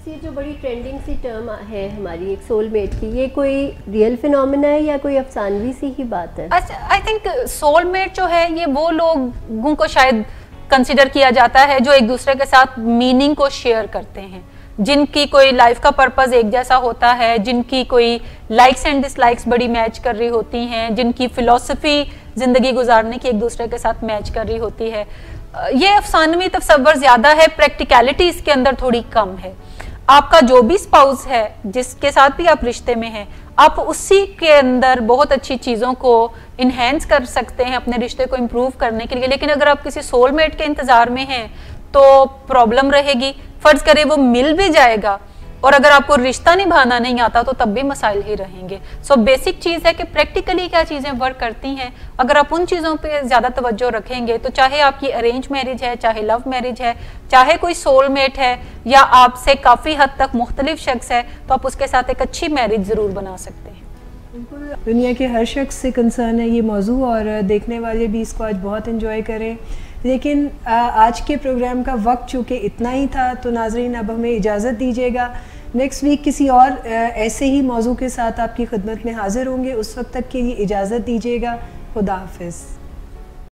ये जो बड़ी ट्रेंडिंग सी टर्म है हमारी एक सोलमेट की, ये कोई रियल फिनोमेना है या कोई अफसानवी सी ही बात है? आई थिंक सोलमेट जो है ये वो लोगों को शायद कंसिडर किया जाता है जो एक दूसरे के साथ मीनिंग को शेयर करते हैं, जिनकी कोई लाइफ का पर्पस एक जैसा होता है, जिनकी कोई लाइक्स एंड डिसलाइक्स बड़ी मैच कर रही होती हैं, जिनकी फिलॉसफी ज़िंदगी गुजारने की एक दूसरे के साथ मैच कर रही होती है। ये अफसानवी तस्वर ज़्यादा है, प्रैक्टिकलिटी इसके अंदर थोड़ी कम है। आपका जो भी स्पाउस है जिसके साथ भी आप रिश्ते में हैं आप उसी के अंदर बहुत अच्छी चीज़ों को इन्हेंस कर सकते हैं अपने रिश्ते को इम्प्रूव करने के लिए। लेकिन अगर आप किसी सोलमेट के इंतज़ार में हैं तो प्रॉब्लम रहेगी। फ़र्ज़ करें वो मिल भी जाएगा और अगर आपको रिश्ता निभाना नहीं आता तो तब भी मसाइल ही रहेंगे। सो बेसिक चीज़ है कि प्रैक्टिकली क्या चीज़ें वर्क करती हैं, अगर आप उन चीज़ों पे ज़्यादा तवज्जो रखेंगे तो चाहे आपकी अरेंज मैरिज है, चाहे लव मैरिज है, चाहे कोई सोलमेट है या आपसे काफ़ी हद तक मुख्तलिफ शख्स है तो आप उसके साथ एक अच्छी मैरिज ज़रूर बना सकते हैं। दुनिया के हर शख्स से कंसर्न है ये मौजू और देखने वाले भी इसको आज बहुत इन्जॉय करें। लेकिन आज के प्रोग्राम का वक्त चूँकि इतना ही था तो नाजरीन अब हमें इजाज़त दीजिएगा। नेक्स्ट वीक किसी और ऐसे ही मौजू के साथ आपकी खिदमत में हाजिर होंगे। उस वक्त तक के लिए इजाज़त दीजिएगा। खुदा हाफिज़।